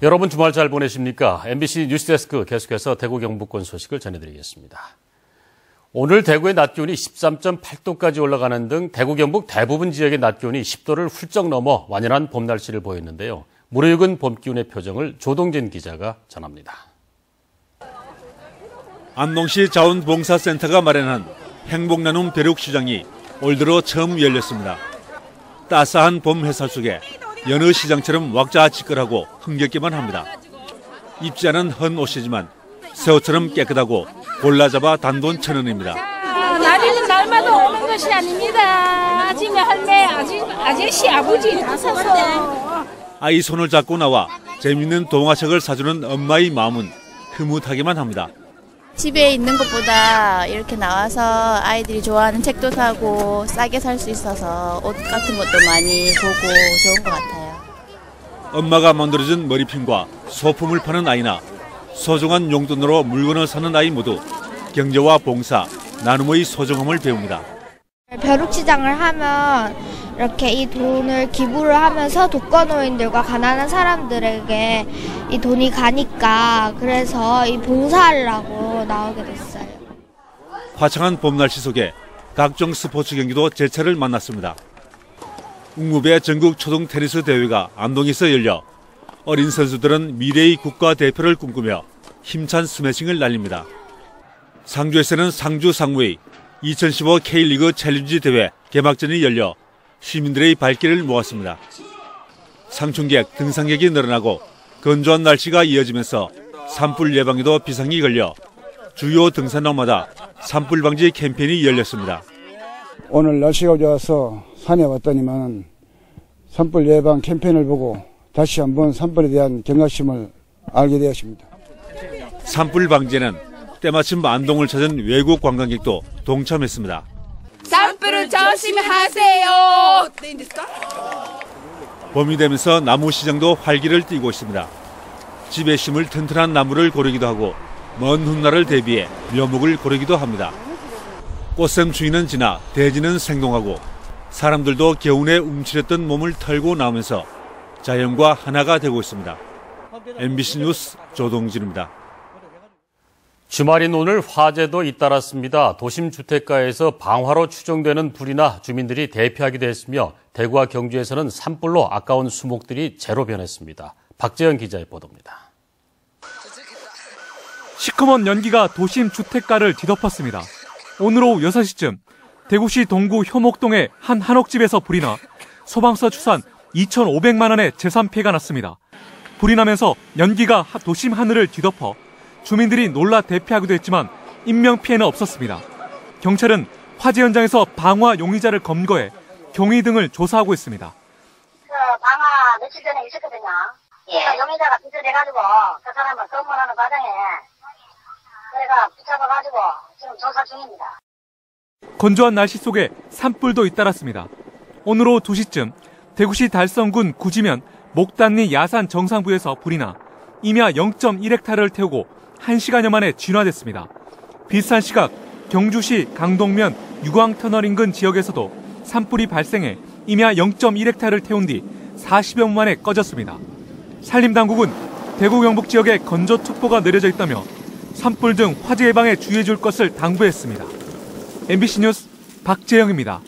여러분 주말 잘 보내십니까? MBC 뉴스데스크 계속해서 대구 경북권 소식을 전해드리겠습니다. 오늘 대구의 낮 기온이 13.8도까지 올라가는 등 대구 경북 대부분 지역의 낮 기온이 10도를 훌쩍 넘어 완연한 봄 날씨를 보였는데요. 무르익은 봄 기운의 표정을 조동진 기자가 전합니다. 안동시 자원봉사센터가 마련한 행복나눔 벼룩시장이 올 들어 처음 열렸습니다. 따스한 봄 햇살 속에 여느 시장처럼 왁자지껄하고 흥겹기만 합니다. 입지 않은 헌 옷이지만 새 옷처럼 깨끗하고 골라 잡아 단돈 1,000원입니다. 나비는 날마다 오는 것이 아닙니다. 아침에 할매, 아저씨, 아버지 다 사서. 아이 손을 잡고 나와 재밌는 동화책을 사주는 엄마의 마음은 흐뭇하기만 합니다. 집에 있는 것보다 이렇게 나와서 아이들이 좋아하는 책도 사고 싸게 살 수 있어서 옷 같은 것도 많이 보고 좋은 것 같아요. 엄마가 만들어준 머리핀과 소품을 파는 아이나 소중한 용돈으로 물건을 사는 아이 모두 경제와 봉사, 나눔의 소중함을 배웁니다. 벼룩시장을 하면 이렇게 이 돈을 기부를 하면서 독거노인들과 가난한 사람들에게 이 돈이 가니까 그래서 이 봉사를 하고 나오게 됐어요. 화창한 봄 날씨 속에 각종 스포츠 경기도 제철을 만났습니다. 웅무배 전국 초등 테니스 대회가 안동에서 열려 어린 선수들은 미래의 국가대표를 꿈꾸며 힘찬 스매싱을 날립니다. 상주에서는 상주 상무의 2015 K리그 챌린지 대회 개막전이 열려 시민들의 발길을 모았습니다. 상충객, 등산객이 늘어나고 건조한 날씨가 이어지면서 산불 예방에도 비상이 걸려 주요 등산로마다 산불 방지 캠페인이 열렸습니다. 오늘 날씨가 좋아서 산에 왔더니만 산불 예방 캠페인을 보고 다시 한번 산불에 대한 경각심을 알게 되었습니다. 산불 방지에는 때마침 안동을 찾은 외국 관광객도 동참했습니다. 산불을 조심하세요. 봄이 되면서 나무 시장도 활기를 띠고 있습니다. 집에 심을 튼튼한 나무를 고르기도 하고 먼 훗날을 대비해 묘목을 고르기도 합니다. 꽃샘 추위는 지나 대지는 생동하고 사람들도 겨우내 움츠렸던 몸을 털고 나오면서 자연과 하나가 되고 있습니다. MBC 뉴스 조동진입니다. 주말인 오늘 화재도 잇따랐습니다. 도심 주택가에서 방화로 추정되는 불이나 주민들이 대피하기도 했으며 대구와 경주에서는 산불로 아까운 수목들이 재로 변했습니다. 박재현 기자의 보도입니다. 시커먼 연기가 도심 주택가를 뒤덮었습니다. 오늘 오후 6시쯤 대구시 동구 효목동의 한 한옥집에서 불이 나 소방서 추산 2,500만 원의 재산 피해가 났습니다. 불이 나면서 연기가 도심 하늘을 뒤덮어 주민들이 놀라 대피하기도 했지만 인명피해는 없었습니다. 경찰은 화재 현장에서 방화 용의자를 검거해 경위 등을 조사하고 있습니다. 방화 며칠 전에 있었거든요. 용의자가 비춰돼가지고 그 사람을 검문하는 과정에 저희가 붙잡아가지고 지금 조사 중입니다. 건조한 날씨 속에 산불도 잇따랐습니다. 오늘 오후 2시쯤 대구시 달성군 구지면 목단리 야산 정상부에서 불이 나 임야 0.1헥타르를 태우고 1시간여 만에 진화됐습니다. 비슷한 시각 경주시 강동면 유광터널 인근 지역에서도 산불이 발생해 임야 0.1헥타르를 태운 뒤 40여 분 만에 꺼졌습니다. 산림당국은 대구 경북 지역에 건조특보가 내려져 있다며 산불 등 화재 예방에 주의해 줄 것을 당부했습니다. MBC 뉴스 박재영입니다.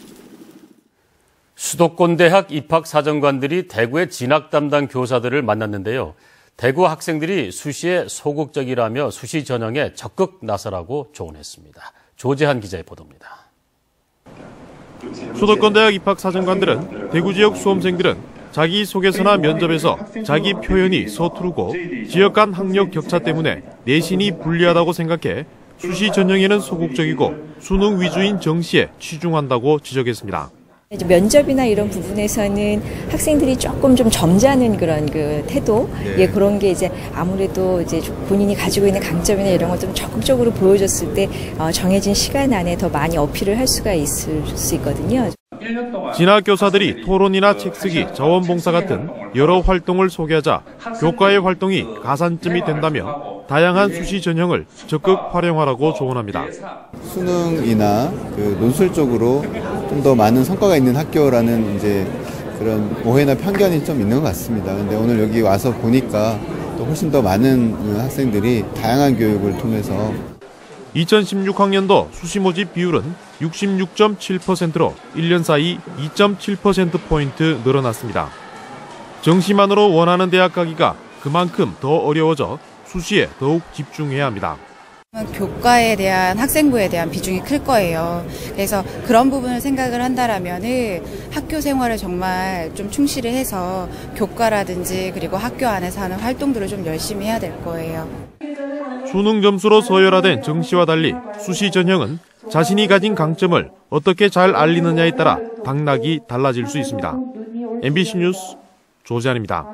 수도권 대학 입학사정관들이 대구의 진학 담당 교사들을 만났는데요. 대구 학생들이 수시에 소극적이라며 수시 전형에 적극 나서라고 조언했습니다. 조재한 기자의 보도입니다. 수도권 대학 입학사정관들은 대구 지역 수험생들은 자기소개서나 면접에서 자기 표현이 서투르고 지역 간 학력 격차 때문에 내신이 불리하다고 생각해 수시 전형에는 소극적이고 수능 위주인 정시에 치중한다고 지적했습니다. 면접이나 이런 부분에서는 학생들이 조금 좀 점잖은 그런 그 태도, 그런 게 이제 아무래도 이제 본인이 가지고 있는 강점이나 이런 걸 좀 적극적으로 보여줬을 때 정해진 시간 안에 더 많이 어필을 할 수가 있을 수 있거든요. 진학 교사들이 토론이나 책쓰기, 자원봉사 같은 여러 활동을 소개하자 교과의 활동이 가산점이 된다며 다양한 수시 전형을 적극 활용하라고 조언합니다. 수능이나 논술적으로 좀 더 많은 성과가 있는 학교라는 이제 그런 오해나 편견이 좀 있는 것 같습니다. 근데 오늘 여기 와서 보니까 또 훨씬 더 많은 학생들이 다양한 교육을 통해서 2016학년도 수시 모집 비율은 66.7%로 1년 사이 2.7%포인트 늘어났습니다. 정시만으로 원하는 대학 가기가 그만큼 더 어려워져 수시에 더욱 집중해야 합니다. 교과에 대한 학생부에 대한 비중이 클 거예요. 그래서 그런 부분을 생각을 한다라면은 학교 생활을 정말 좀 충실히 해서 교과라든지 그리고 학교 안에서 하는 활동들을 좀 열심히 해야 될 거예요. 수능 점수로 서열화된 정시와 달리 수시 전형은 자신이 가진 강점을 어떻게 잘 알리느냐에 따라 당락이 달라질 수 있습니다. MBC 뉴스 조지환입니다.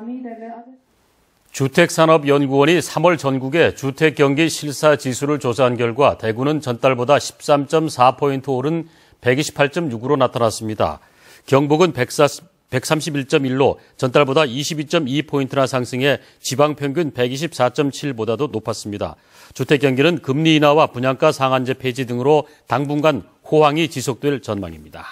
주택산업연구원이 3월 전국의 주택경기 실사지수를 조사한 결과 대구는 전달보다 13.4포인트 오른 128.6으로 나타났습니다. 경북은 131.1로 전달보다 22.2포인트나 상승해 지방평균 124.7보다도 높았습니다. 주택경기는 금리 인하와 분양가 상한제 폐지 등으로 당분간 호황이 지속될 전망입니다.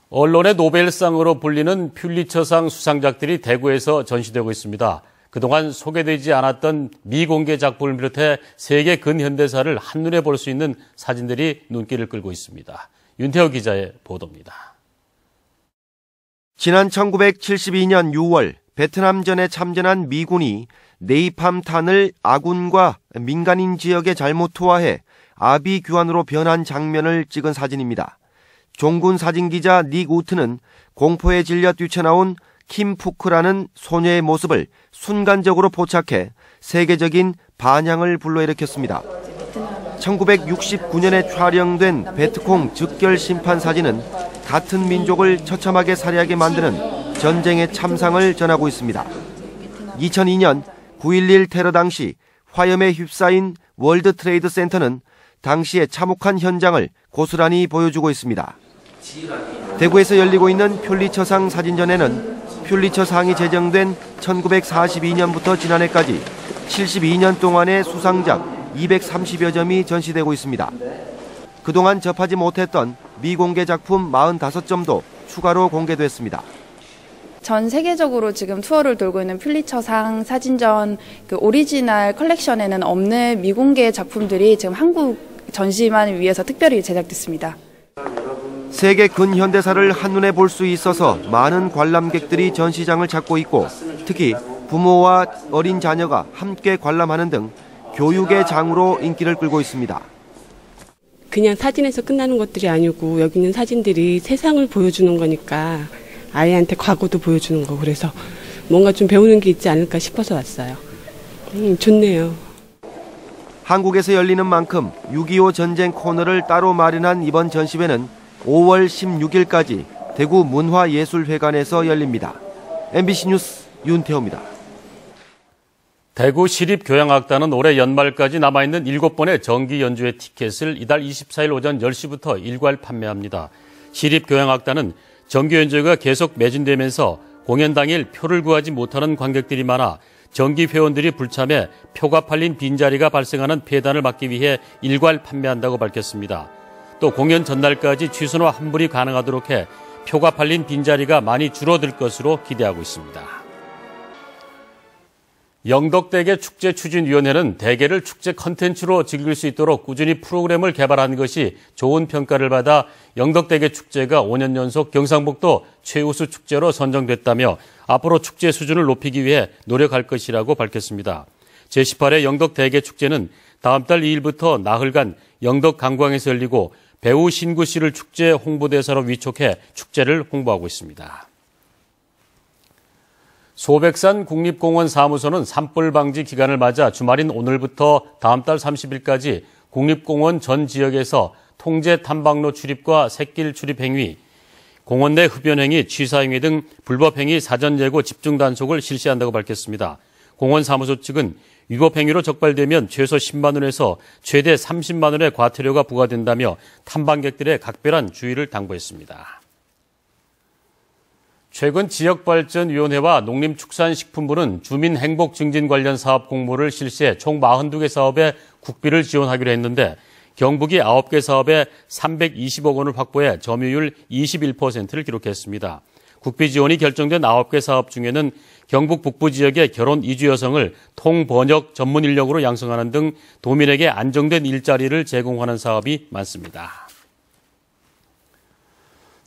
언론의 노벨상으로 불리는 퓰리처상 수상작들이 대구에서 전시되고 있습니다. 그동안 소개되지 않았던 미공개 작품을 비롯해 세계 근현대사를 한눈에 볼 수 있는 사진들이 눈길을 끌고 있습니다. 윤태호 기자의 보도입니다. 지난 1972년 6월 베트남전에 참전한 미군이 네이팜탄을 아군과 민간인 지역에 잘못 투하해 아비규환으로 변한 장면을 찍은 사진입니다. 종군 사진기자 닉 우트는 공포에 질려 뛰쳐나온 킴 푸크라는 소녀의 모습을 순간적으로 포착해 세계적인 반향을 불러일으켰습니다. 1969년에 촬영된 베트콩 즉결 심판 사진은 같은 민족을 처참하게 살해하게 만드는 전쟁의 참상을 전하고 있습니다. 2002년 9.11 테러 당시 화염에 휩싸인 월드 트레이드 센터는 당시의 참혹한 현장을 고스란히 보여주고 있습니다. 대구에서 열리고 있는 퓰리처상 사진전에는 퓰리처상이 제정된 1942년부터 지난해까지 72년 동안의 수상작 230여 점이 전시되고 있습니다. 그동안 접하지 못했던 미공개 작품 45점도 추가로 공개됐습니다. 전 세계적으로 지금 투어를 돌고 있는 퓰리처상 사진전 그 오리지널 컬렉션에는 없는 미공개 작품들이 지금 한국 전시만을 위해서 특별히 제작됐습니다. 세계 근현대사를 한눈에 볼 수 있어서 많은 관람객들이 전시장을 찾고 있고 특히 부모와 어린 자녀가 함께 관람하는 등 교육의 장으로 인기를 끌고 있습니다. 그냥 사진에서 끝나는 것들이 아니고 여기 있는 사진들이 세상을 보여주는 거니까 아이한테 과거도 보여주는 거 그래서 뭔가 좀 배우는 게 있지 않을까 싶어서 왔어요. 좋네요. 한국에서 열리는 만큼 6.25 전쟁 코너를 따로 마련한 이번 전시회는 5월 16일까지 대구 문화예술회관에서 열립니다. MBC 뉴스 윤태호입니다. 대구 시립교향악단은 올해 연말까지 남아있는 7번의 정기 연주회 티켓을 이달 24일 오전 10시부터 일괄 판매합니다. 시립교향악단은 정기 연주회가 계속 매진되면서 공연 당일 표를 구하지 못하는 관객들이 많아 정기 회원들이 불참해 표가 팔린 빈자리가 발생하는 폐단을 막기 위해 일괄 판매한다고 밝혔습니다. 또 공연 전날까지 취소나 환불이 가능하도록 해 표가 팔린 빈자리가 많이 줄어들 것으로 기대하고 있습니다. 영덕대게 축제추진위원회는 대게를 축제 컨텐츠로 즐길 수 있도록 꾸준히 프로그램을 개발한 것이 좋은 평가를 받아 영덕대게 축제가 5년 연속 경상북도 최우수 축제로 선정됐다며 앞으로 축제 수준을 높이기 위해 노력할 것이라고 밝혔습니다. 제18회 영덕대게 축제는 다음 달 2일부터 나흘간 영덕관광에서 열리고 배우 신구 씨를 축제 홍보대사로 위촉해 축제를 홍보하고 있습니다. 소백산 국립공원 사무소는 산불 방지 기간을 맞아 주말인 오늘부터 다음 달 30일까지 국립공원 전 지역에서 통제 탐방로 출입과 샛길 출입 행위, 공원 내 흡연 행위, 취사 행위 등 불법 행위 사전 예고 집중 단속을 실시한다고 밝혔습니다. 공원 사무소 측은 위법 행위로 적발되면 최소 10만 원에서 최대 30만 원의 과태료가 부과된다며 탐방객들의 각별한 주의를 당부했습니다. 최근 지역발전위원회와 농림축산식품부는 주민행복증진 관련 사업 공모를 실시해 총 42개 사업에 국비를 지원하기로 했는데 경북이 9개 사업에 320억 원을 확보해 점유율 21%를 기록했습니다. 국비 지원이 결정된 9개 사업 중에는 경북 북부 지역의 결혼 이주 여성을 통번역 전문 인력으로 양성하는 등 도민에게 안정된 일자리를 제공하는 사업이 많습니다.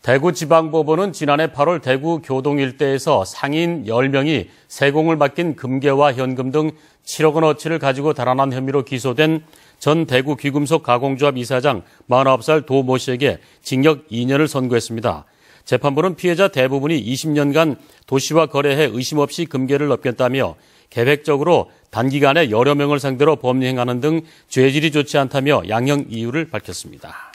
대구지방법원은 지난해 8월 대구 교동 일대에서 상인 10명이 세공을 맡긴 금괴와 현금 등 7억 원어치를 가지고 달아난 혐의로 기소된 전 대구 귀금속 가공조합 이사장 49살 도 모 씨에게 징역 2년을 선고했습니다. 재판부는 피해자 대부분이 20년간 도씨와 거래해 의심 없이 금괴를 넘겼다며 계획적으로 단기간에 여러 명을 상대로 범죄 행하는 등 죄질이 좋지 않다며 양형 이유를 밝혔습니다.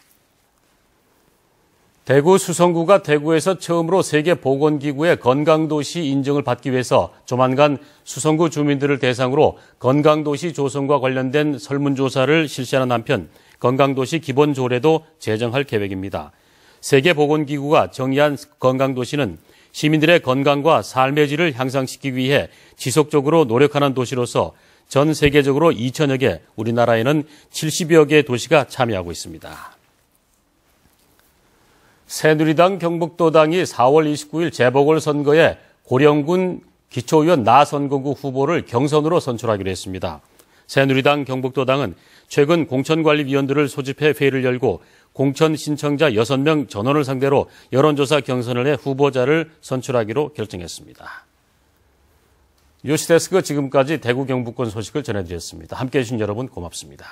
대구 수성구가 대구에서 처음으로 세계보건기구의 건강도시 인증을 받기 위해서 조만간 수성구 주민들을 대상으로 건강도시 조성과 관련된 설문조사를 실시하는 한편 건강도시 기본조례도 제정할 계획입니다. 세계보건기구가 정의한 건강도시는 시민들의 건강과 삶의 질을 향상시키기 위해 지속적으로 노력하는 도시로서 전 세계적으로 2천여 개, 우리나라에는 70여 개의 도시가 참여하고 있습니다. 새누리당 경북도당이 4월 29일 재보궐선거에 고령군 기초의원 나선거구 후보를 경선으로 선출하기로 했습니다. 새누리당 경북도당은 최근 공천관리위원들을 소집해 회의를 열고 공천 신청자 6명 전원을 상대로 여론조사 경선을 해 후보자를 선출하기로 결정했습니다. 뉴스데스크 지금까지 대구 경북권 소식을 전해드렸습니다. 함께해 주신 여러분 고맙습니다.